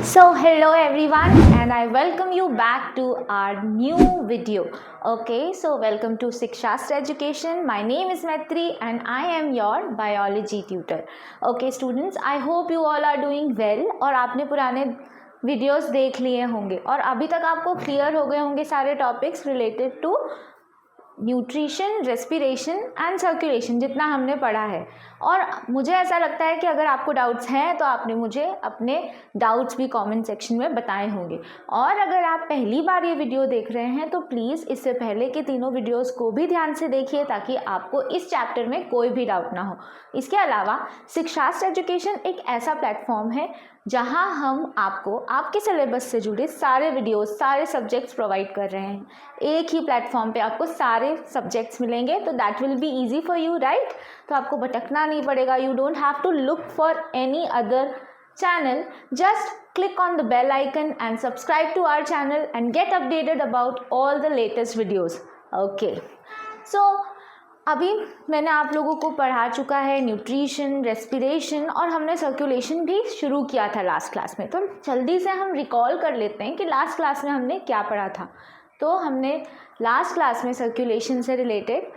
So hello everyone and I welcome you back to our new video. Okay, so welcome to Shikshastra education. My name is Maitri and I am your biology tutor. Okay students, I hope you all are doing well और आपने पुराने videos देख लिए होंगे और अभी तक आपको क्लियर हो गए होंगे सारे topics related to nutrition, respiration and circulation जितना हमने पढ़ा है। और मुझे ऐसा लगता है कि अगर आपको डाउट्स हैं तो आपने मुझे अपने डाउट्स भी कमेंट सेक्शन में बताए होंगे। और अगर आप पहली बार ये वीडियो देख रहे हैं तो प्लीज़ इससे पहले के तीनों वीडियोस को भी ध्यान से देखिए ताकि आपको इस चैप्टर में कोई भी डाउट ना हो। इसके अलावा शिक्षाशास्त्र एजुकेशन एक ऐसा प्लेटफॉर्म है जहां हम आपको आपके सिलेबस से जुड़े सारे वीडियोस, सारे सब्जेक्ट्स प्रोवाइड कर रहे हैं। एक ही प्लेटफॉर्म पे आपको सारे सब्जेक्ट्स मिलेंगे तो that will be easy for you, right. तो आपको भटकना नहीं पड़ेगा। You don't have to look for any other channel. Just click on the bell icon and subscribe to our channel and get updated about all the latest videos. Okay, so अभी मैंने आप लोगों को पढ़ा चुका है न्यूट्रिशन, रेस्पिरेशन और हमने सर्कुलेशन भी शुरू किया था लास्ट क्लास में। तो जल्दी से हम रिकॉल कर लेते हैं कि लास्ट क्लास में हमने क्या पढ़ा था। तो हमने लास्ट क्लास में सर्कुलेशन से रिलेटेड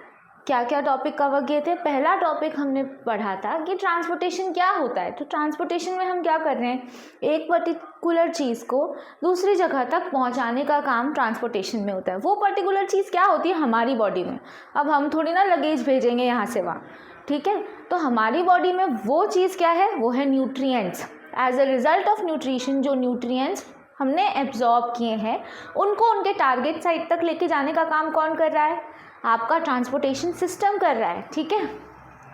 क्या क्या टॉपिक कवर किए थे। पहला टॉपिक हमने पढ़ा था कि ट्रांसपोर्टेशन क्या होता है। तो ट्रांसपोर्टेशन में हम क्या कर रहे हैं, एक पर्टिकुलर चीज़ को दूसरी जगह तक पहुंचाने का काम ट्रांसपोर्टेशन में होता है। वो पर्टिकुलर चीज़ क्या होती है हमारी बॉडी में। अब हम थोड़ी ना लगेज भेजेंगे यहाँ से वहाँ, ठीक है। तो हमारी बॉडी में वो चीज़ क्या है, वो है nutrients. As a result of nutrition जो न्यूट्रिएंट्स हमने एब्जॉर्ब किए हैं उनको उनके टारगेट साइट तक लेके जाने का काम कौन कर रहा है, आपका ट्रांसपोर्टेशन सिस्टम कर रहा है, ठीक है।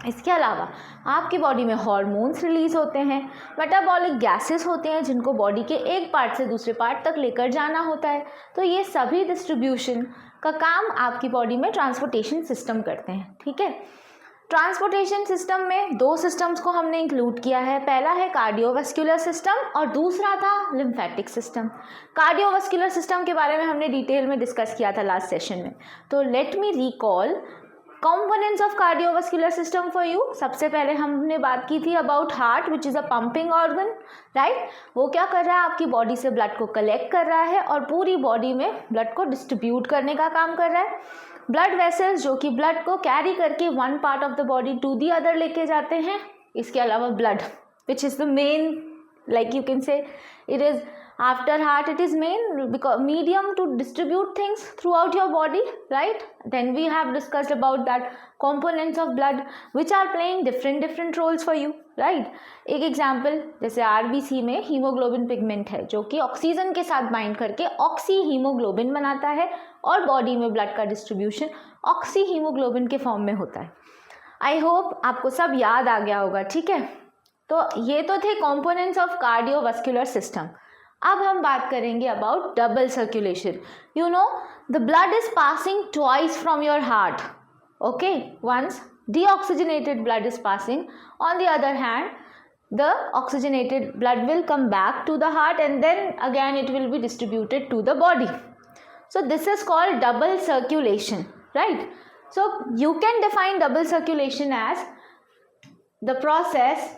इसके अलावा आपकी बॉडी में हार्मोन्स रिलीज होते हैं, मेटाबॉलिक गैसेस होते हैं जिनको बॉडी के एक पार्ट से दूसरे पार्ट तक लेकर जाना होता है। तो ये सभी डिस्ट्रीब्यूशन का काम आपकी बॉडी में ट्रांसपोर्टेशन सिस्टम करते हैं, ठीक है। ट्रांसपोर्टेशन सिस्टम में दो सिस्टम्स को हमने इंक्लूड किया है। पहला है कार्डियोवास्कुलर सिस्टम और दूसरा था लिम्फेटिक सिस्टम। कार्डियोवास्कुलर सिस्टम के बारे में हमने डिटेल में डिस्कस किया था लास्ट सेशन में। तो let me recall components of cardiovascular system for you. सबसे पहले हमने बात की थी about heart which is a pumping organ, right. वो क्या कर रहा है, आपकी बॉडी से ब्लड को कलेक्ट कर रहा है और पूरी बॉडी में ब्लड को डिस्ट्रीब्यूट करने का काम कर रहा है। ब्लड वेसल्स जो कि ब्लड को कैरी करके one part of the body to the other लेके जाते हैं। इसके अलावा blood which is the main, like you can say it is after heart, it is main medium to distribute things throughout your body, right. Then we have discussed about that components of blood which are playing different roles for you, right. एक example जैसे RBC में haemoglobin pigment है जो कि oxygen के साथ bind करके oxy haemoglobin बनाता है और बॉडी में ब्लड का डिस्ट्रीब्यूशन ऑक्सी हीमोग्लोबिन के फॉर्म में होता है। आई होप आपको सब याद आ गया होगा, ठीक है। तो ये तो थे कंपोनेंट्स ऑफ कार्डियोवास्कुलर सिस्टम। अब हम बात करेंगे about double circulation. You know the blood is passing twice from your heart, okay. Once deoxygenated blood is passing, on the other hand the oxygenated blood will come back to the heart and then again it will be distributed to the body. So this is called double circulation, right. So you can define double circulation as the process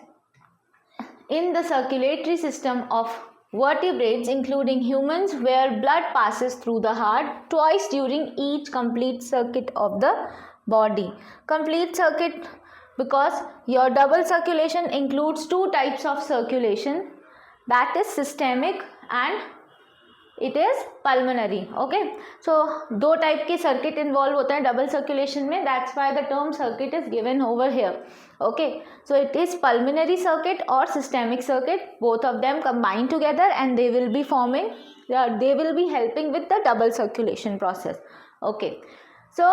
in the circulatory system of vertebrates including humans where blood passes through the heart twice during each complete circuit of the body. Complete circuit because your double circulation includes two types of circulation, that is systemic and it is pulmonary, okay. So दो type के circuit involve होते हैं double circulation में, that's why the term circuit is given over here, okay. So it is pulmonary circuit और systemic circuit, both of them combine together and they will be forming, they will be helping with the double circulation process, okay. So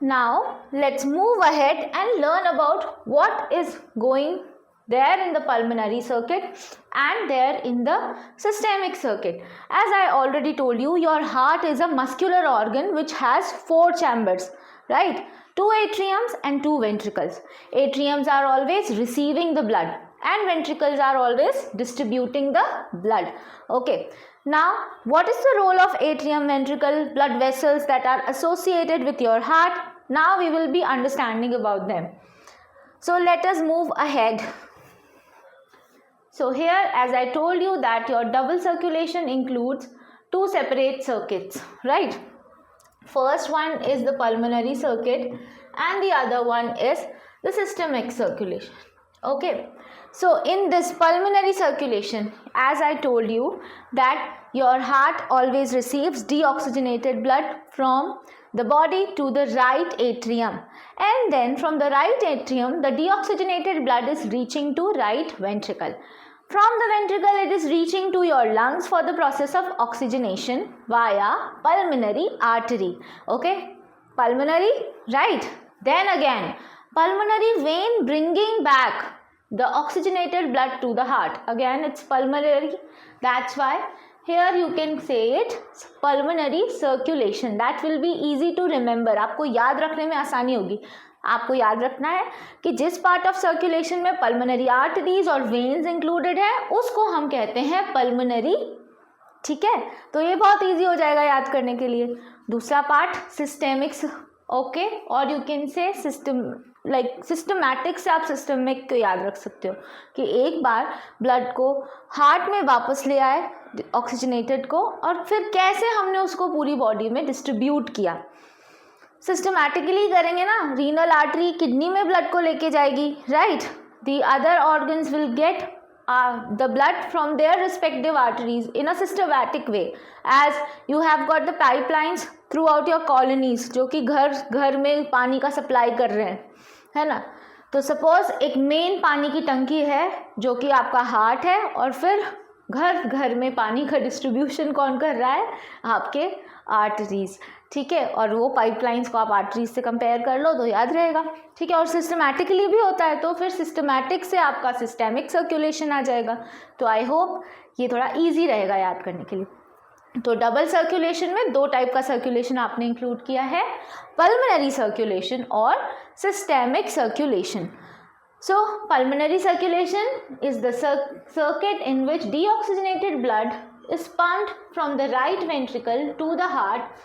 now let's move ahead and learn about what is going there in the pulmonary circuit and there in the systemic circuit. As I already told you, your heart is a muscular organ which has 4 chambers, right. 2 atriums and 2 ventricles. Atriums are always receiving the blood and ventricles are always distributing the blood, okay. Now what is the role of atrium, ventricle, blood vessels that are associated with your heart? Now we will be understanding about them. So let us move ahead. So here, as I told you, that your double circulation includes two separate circuits, right? First one is the pulmonary circuit and the other one is the systemic circulation. Okay, so in this pulmonary circulation, as I told you, that your heart always receives deoxygenated blood from the body to the right atrium, and then from the right atrium the deoxygenated blood is reaching to right ventricle. From the ventricle it is reaching to your lungs for the process of oxygenation via pulmonary artery. Okay, pulmonary, right? Then again, pulmonary vein bringing back the oxygenated blood to the heart. Again, it's pulmonary. That's why here you can say it pulmonary circulation. That will be easy to remember. आपको याद रखने में आसानी होगी. आपको याद रखना है कि जिस पार्ट ऑफ सर्कुलेशन में पल्मोनरी आर्टरीज और वेन्स इंक्लूडेड है उसको हम कहते हैं पल्मोनरी. ठीक है, तो ये बहुत इजी हो जाएगा याद करने के लिए. दूसरा पार्ट सिस्टेमिक्स. ओके, और you can say system like systematic से आप सिस्टमिक को याद रख सकते हो कि एक बार ब्लड को हार्ट में वापस ले आए ऑक्सीजनेटेड को, और फिर कैसे हमने उसको पूरी बॉडी में डिस्ट्रीब्यूट किया. सिस्टमैटिकली करेंगे ना. रीनल आर्टरी किडनी में ब्लड को लेके जाएगी, right. The other organs will get the blood from their respective arteries in a systematic way, as you have got the pipelines throughout your colonies जो कि घर में पानी का सप्लाई कर रहे हैं, है ना. तो सपोज एक मेन पानी की टंकी है जो कि आपका हार्ट है, और फिर घर में पानी का डिस्ट्रीब्यूशन कौन कर रहा है? आपके आर्टरीज. ठीक है, और वो पाइपलाइंस को आप आर्टरीज से कंपेयर कर लो तो याद रहेगा. ठीक है, और सिस्टमैटिकली भी होता है तो फिर सिस्टमैटिक से आपका सिस्टेमिक सर्कुलेशन आ जाएगा. तो आई होप ये थोड़ा इजी रहेगा याद करने के लिए. तो डबल सर्कुलेशन में दो टाइप का सर्कुलेशन आपने इंक्लूड किया है, पल्मोनरी सर्कुलेशन और systemic circulation. So, pulmonary circulation is the circuit in which deoxygenated blood is pumped from the right ventricle to the heart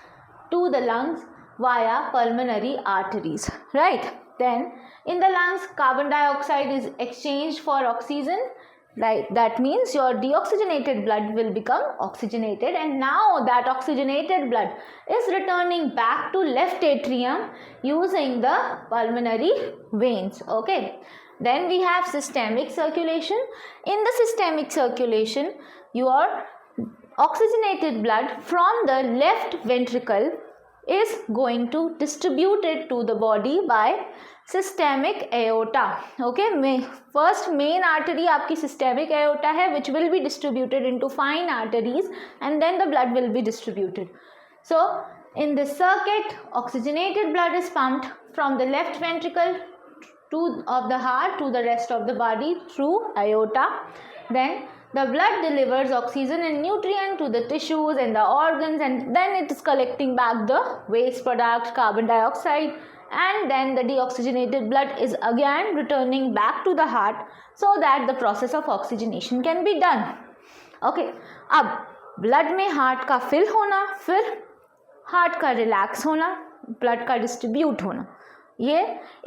to the lungs via pulmonary arteries, right? Then, in the lungs, carbon dioxide is exchanged for oxygen, right? That means your deoxygenated blood will become oxygenated, and now that oxygenated blood is returning back to left atrium using the pulmonary veins. Okay. Then we have systemic circulation. In the systemic circulation, your oxygenated blood from the left ventricle is going to distribute it to the body by systemic aorta. Okay, first main artery आपकी systemic aorta है, which will be distributed into fine arteries, and then the blood will be distributed. So in this circuit, oxygenated blood is pumped from the left ventricle of the heart to the rest of the body through aorta. Then the blood delivers oxygen and nutrient to the tissues and the organs, and then it is collecting back the waste product carbon dioxide, and then the deoxygenated blood is again returning back to the heart so that the process of oxygenation can be done. Okay, अब blood में heart का fill होना, फिर heart का relax होना, blood का distribute होना, ये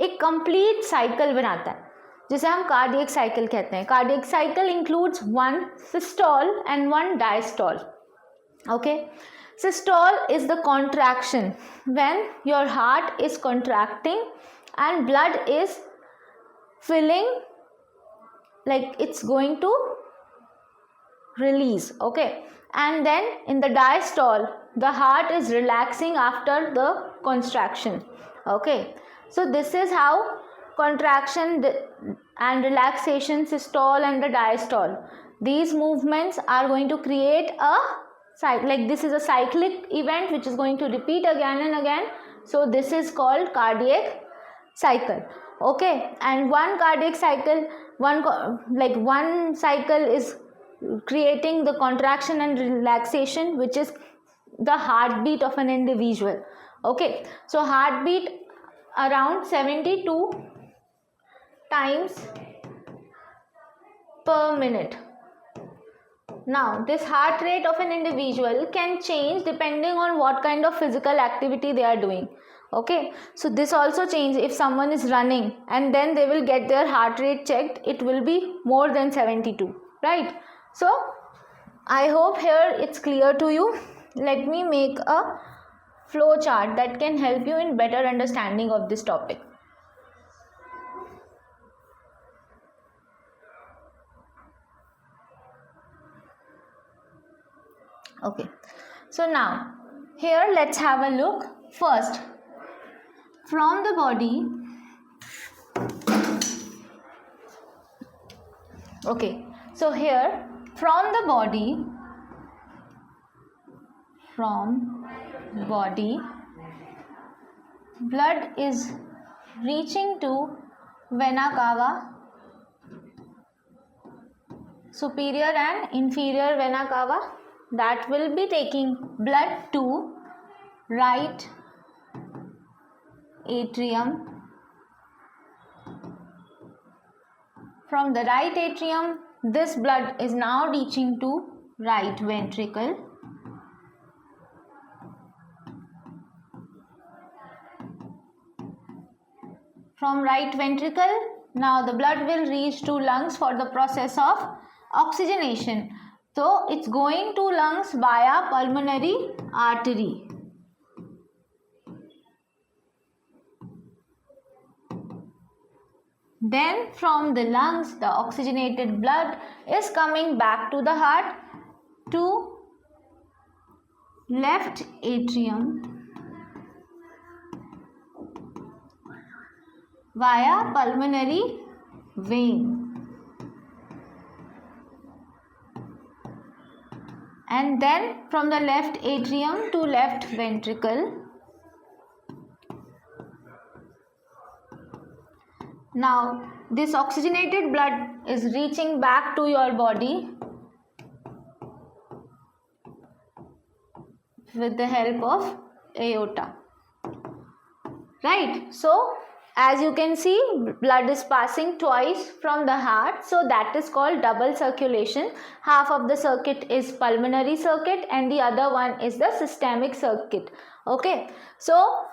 एक कंप्लीट साइकिल बनाता है जिसे हम कार्डियक साइकिल कहते हैं. Cardiac cycle includes one systole and one diastole. Okay, systole is the contraction when your heart is contracting and blood is filling like it's going to release. Okay, and then in the diastole the heart is relaxing after the contraction. Okay, so this is how contraction and relaxation, systole and the diastole, these movements are going to create a cycle. Like this is a cyclic event which is going to repeat again and again. So this is called cardiac cycle. Okay, and one cardiac cycle, one cycle is creating the contraction and relaxation, which is the heartbeat of an individual. Okay, so heartbeat around 72 times per minute. Now this heart rate of an individual can change depending on what kind of physical activity they are doing. Okay, so this also changes. If someone is running and then they will get their heart rate checked, it will be more than 72. right? So I hope here it's clear to you. Let me make a flow chart that can help you in better understanding of this topic. Okay, so now here let's have a look. First, from the body, okay, so here from the body, blood is reaching to vena cava, superior and inferior vena cava, that will be taking blood to right atrium. From the right atrium, this blood is now reaching to right ventricle. From right ventricle, now the blood will reach to lungs for the process of oxygenation. So it's going to lungs via pulmonary artery. Then from the lungs, the oxygenated blood is coming back to the heart to left atrium via pulmonary vein. And then from the left atrium to left ventricle. Now this oxygenated blood is reaching back to your body with the help of aorta, right? So as you can see, blood is passing twice from the heart, so that is called double circulation. Half of the circuit is pulmonary circuit and the other one is the systemic circuit. Okay, so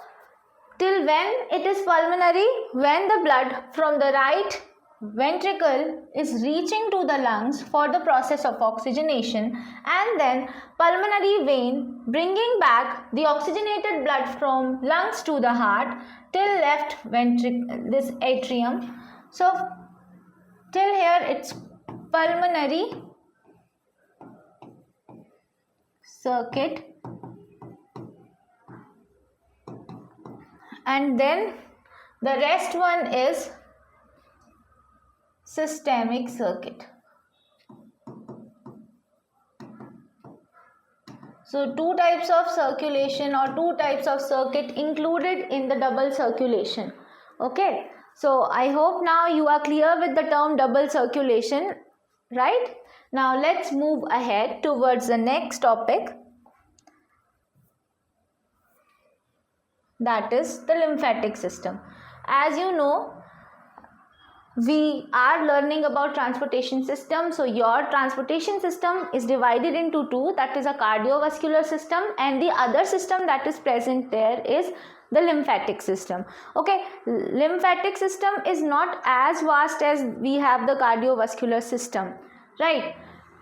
till when it is pulmonary? When the blood from the right ventricle is reaching to the lungs for the process of oxygenation, and then pulmonary vein bringing back the oxygenated blood from lungs to the heart till left ventricle, this atrium. So till here it's pulmonary circuit, and then the rest one is systemic circuit. So two types of circulation or two types of circuit included in the double circulation. Okay, so I hope now you are clear with the term double circulation, right? Now let's move ahead towards the next topic, that is the lymphatic system. As you know, we are learning about transportation system. So your transportation system is divided into two, that is a cardiovascular system, and the other system that is present there is the lymphatic system. Okay, lymphatic system is not as vast as we have the cardiovascular system, right?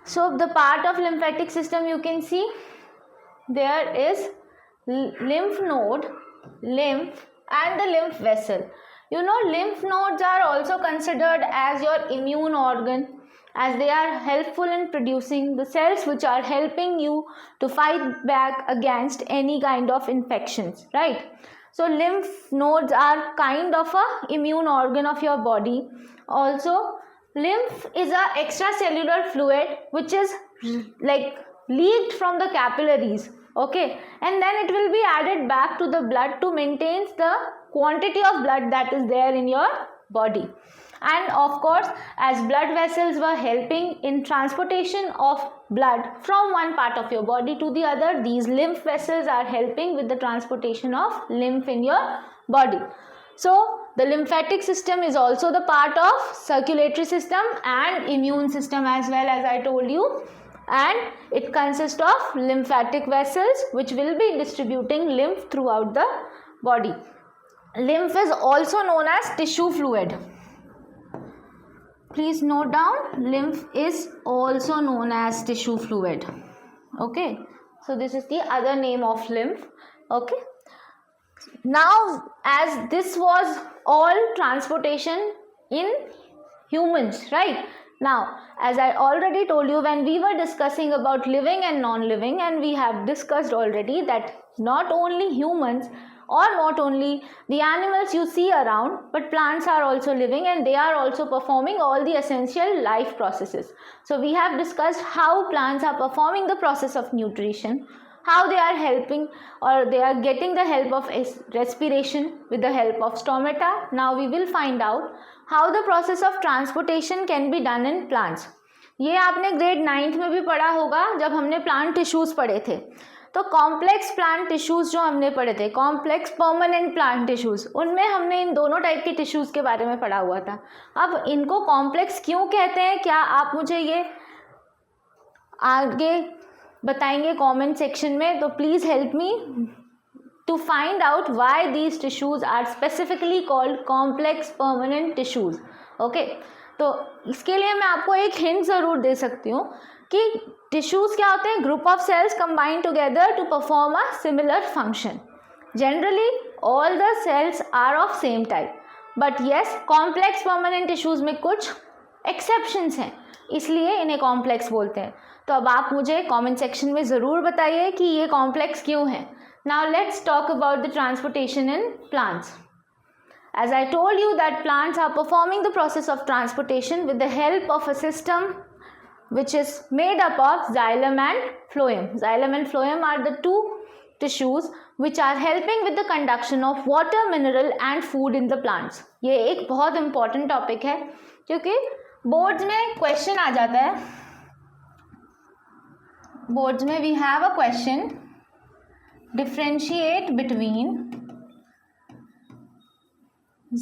So the part of lymphatic system, you can see there is lymph node, lymph, and the lymph vessel. You know, lymph nodes are also considered as your immune organ, as they are helpful in producing the cells which are helping you to fight back against any kind of infections, right? So lymph nodes are kind of a immune organ of your body. Also, lymph is a extracellular fluid which is like leaked from the capillaries, okay, and then it will be added back to the blood to maintain the quantity of blood that is there in your body. And of course, as blood vessels were helping in transportation of blood from one part of your body to the other, these lymph vessels are helping with the transportation of lymph in your body. So the lymphatic system is also the part of circulatory system and immune system as well, as I told you, and it consists of lymphatic vessels which will be distributing lymph throughout the body. Lymph is also known as tissue fluid. please note down, lymph is also known as tissue fluid. Okay, so this is the other name of lymph. Okay, now as this was all transportation in humans, right? Now, as I already told you when we were discussing about living and non-living, and we have discussed already that not only humans or not only the animals you see around, but plants are also living and they are also performing all the essential life processes. So we have discussed how plants are performing the process of nutrition, how they are helping or they are getting the help of respiration with the help of stomata. Now we will find out how the process of transportation can be done in plants. ये आपने grade 9th में भी पढ़ा होगा जब हमने plant tissues पढ़े थे. तो कॉम्प्लेक्स प्लांट टिश्यूज जो हमने पढ़े थे, कॉम्प्लेक्स परमानेंट प्लांट टिश्यूज, उनमें हमने इन दोनों टाइप के टिश्यूज के बारे में पढ़ा हुआ था. अब इनको कॉम्प्लेक्स क्यों कहते हैं, क्या आप मुझे ये आगे बताएंगे कमेंट सेक्शन में? तो please help me to find out why these tissues are specifically called complex permanent tissues. Okay, तो इसके लिए मैं आपको एक हिंट ज़रूर दे सकती हूँ कि टिश्यूज़ क्या होते हैं? Group of cells combined together to perform a similar function. Generally all the cells are of same type, but yes complex permanent tissues में कुछ एक्सेप्शंस हैं, इसलिए इन्हें कॉम्प्लेक्स बोलते हैं. तो अब आप मुझे कमेंट सेक्शन में ज़रूर बताइए कि ये कॉम्प्लेक्स क्यों है. Now let's talk about the transportation in plants. As I told you that plants are performing the process of transportation with the help of a system which is made up of xylem and phloem. Xylem and phloem are the two tissues which are helping with the conduction of water, mineral and food in the plants. ये एक बहुत important topic है क्योंकि boards में question आ जाता है. Boards में we have a question, differentiate between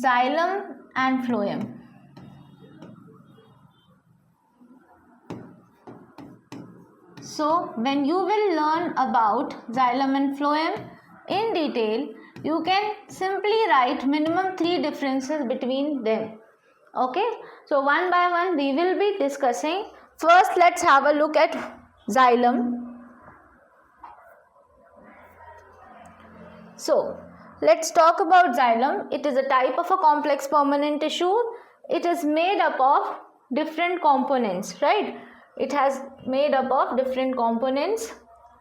xylem and phloem. So when you will learn about xylem and phloem in detail, you can simply write minimum 3 differences between them. Okay, so one by one we will be discussing. First let's have a look at xylem. So let's talk about xylem. It is a type of a complex permanent tissue. It is made up of different components, right? It has made up of different components.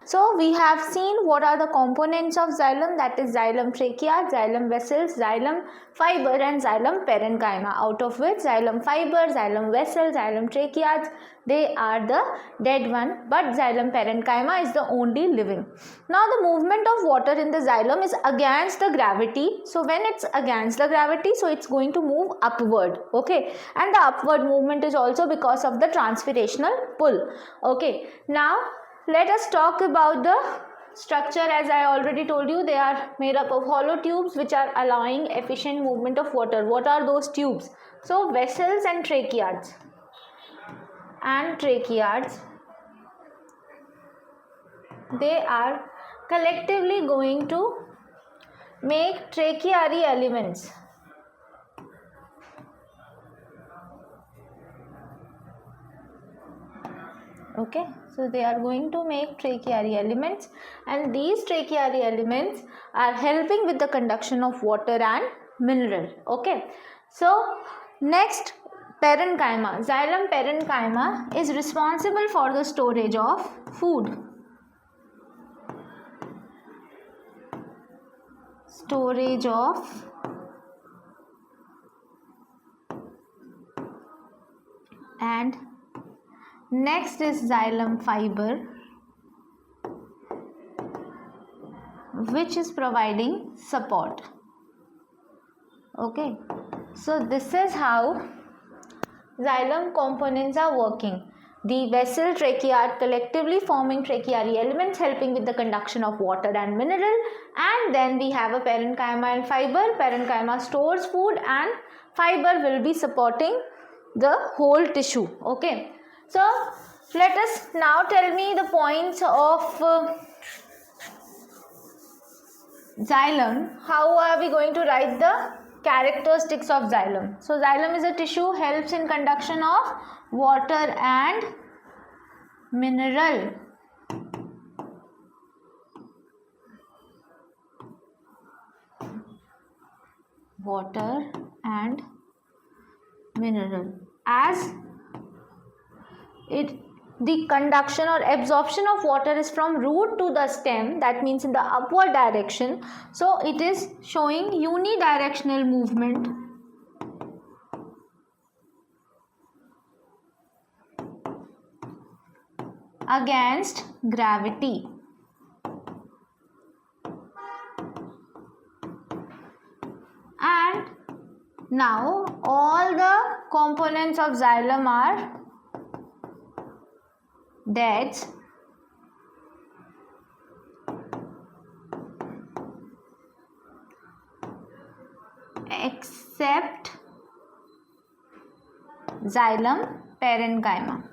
So we have seen what are the components of xylem, that is xylem trachea, xylem vessels, xylem fiber and xylem parenchyma, out of which xylem fiber, xylem vessel, xylem trachea, they are the dead one, but xylem parenchyma is the only living. Now the movement of water in the xylem is against the gravity. So when it's against the gravity, so it's going to move upward. Okay, and the upward movement is also because of the transpirational pull. Okay, now let us talk about the structure. As I already told you, they are made up of hollow tubes which are allowing efficient movement of water. What are those tubes? So vessels and tracheates. They are collectively going to make tracheary elements. Okay, so they are going to make tracheary elements, and these tracheary elements are helping with the conduction of water and mineral. Okay, so next, parenchyma. Xylem parenchyma is responsible for the storage of food. Storage of and next is xylem fiber, which is providing support. Okay, so this is how xylem components are working. The vessel, trachea collectively forming tracheary elements helping with the conduction of water and mineral, and then we have a parenchyma and fiber. Parenchyma stores food and fiber will be supporting the whole tissue. Okay, so let us now tell me the points of xylem. How are we going to write the characteristics of xylem. So xylem is a tissue, helps in conduction of water and mineral. Water and mineral. As the conduction or absorption of water is from root to the stem, that means in the upward direction, so it is showing unidirectional movement against gravity. And now all the components of xylem are dead except xylem parenchyma.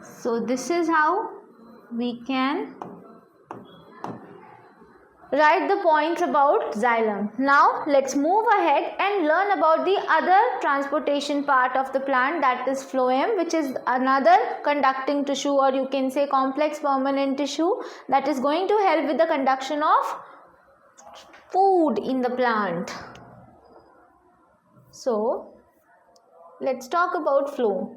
So this is how we can write the points about xylem. Now let's move ahead and learn about the other transportation part of the plant, that is phloem, which is another conducting tissue, or you can say complex permanent tissue, that is going to help with the conduction of food in the plant. So let's talk about phloem.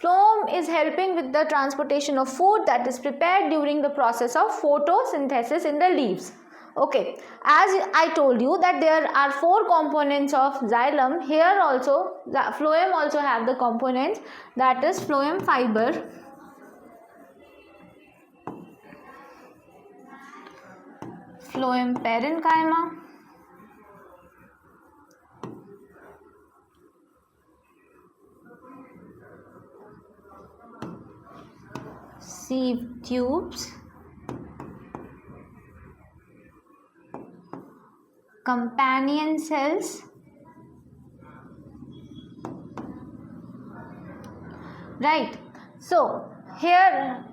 Phloem is helping with the transportation of food that is prepared during the process of photosynthesis in the leaves. Okay, as I told you that there are 4 components of xylem, here also the phloem also have the components, that is phloem fiber, phloem parenchyma, sieve tubes, companion cells, right? So here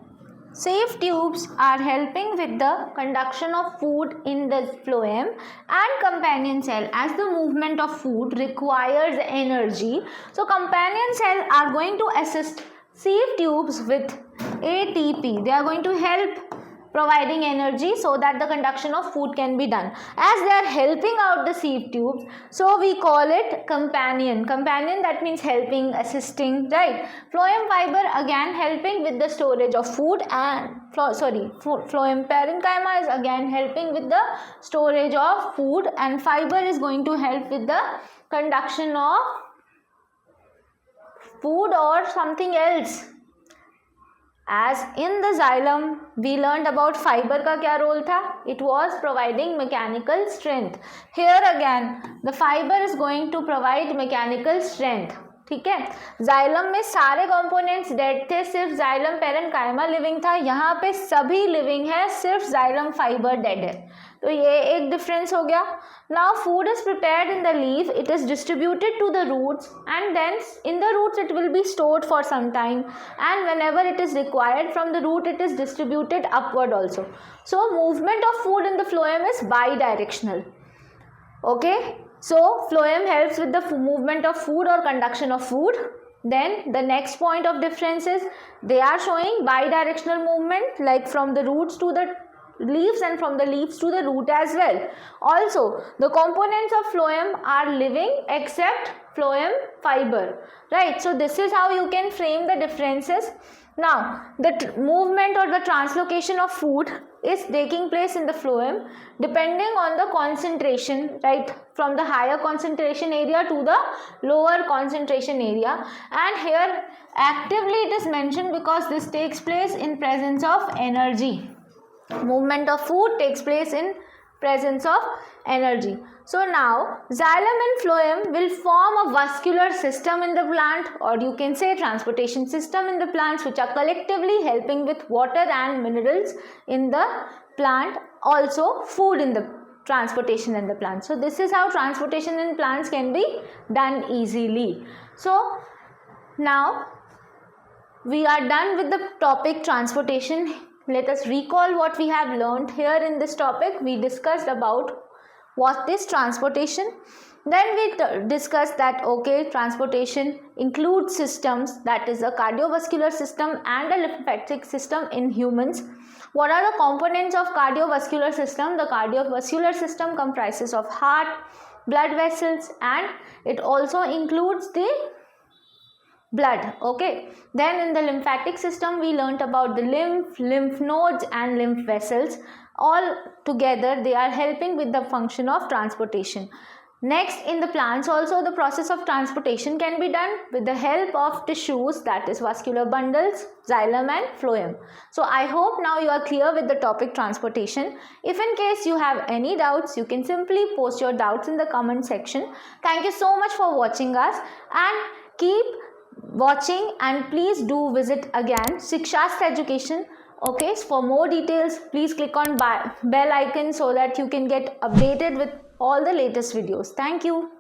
sieve tubes are helping with the conduction of food in the phloem, and companion cell, as the movement of food requires energy, so companion cell are going to assist sieve tubes with ATP. They are going to help providing energy so that the conduction of food can be done. As they are helping out the sieve tubes, so we call it companion. Companion, that means helping, assisting, right? Phloem fiber again helping with the storage of food, and phloem parenchyma is again helping with the storage of food, and fiber is going to help with the conduction of food or something else. As in the xylem we learned about fiber का क्या role था? It was providing mechanical strength. Here again the fiber is going to provide mechanical strength. ठीक है, xylem में सारे components dead थे, सिर्फ xylem parenchyma living था. यहाँ पे सभी living है, सिर्फ xylem fiber dead है. तो ये एक difference हो गया. Now food is prepared in the leaf, it is distributed to the roots, and then in the roots it will be stored for some time, and whenever it is required from the root it is distributed upward also. So movement of food in the phloem is bidirectional. Okay, so phloem helps with the movement of food or conduction of food. Then the next point of difference is they are showing bidirectional movement, like from the roots to the leaves and from the leaves to the root as well. Also the components of phloem are living except phloem fiber, right? So this is how you can frame the differences. Now the movement or the translocation of food is taking place in the phloem depending on the concentration, right, from the higher concentration area to the lower concentration area, and here actively it is mentioned because this takes place in presence of energy. Movement of food takes place in presence of energy. So now xylem and phloem will form a vascular system in the plant, or you can say transportation system in the plants, which are collectively helping with water and minerals in the plant, also food in the transportation in the plant. So this is how transportation in plants can be done easily. So now we are done with the topic transportation. let us recall what we have learned here in this topic. We discussed about what is transportation. Then we discussed that okay, transportation includes systems, that is a cardiovascular system and a lymphatic system in humans. What are the components of cardiovascular system? The cardiovascular system comprises of heart, blood vessels, and it also includes the blood. Okay, then in the lymphatic system we learnt about the lymph nodes and lymph vessels. All together they are helping with the function of transportation. Next, in the plants also the process of transportation can be done with the help of tissues, that is vascular bundles, xylem and phloem. So I hope now you are clear with the topic transportation. If in case you have any doubts, you can simply post your doubts in the comment section. Thank you so much for watching us, and keep watching, and please do visit again Shikshastra Education. Okay, for more details please click on bell icon so that you can get updated with all the latest videos. Thank you.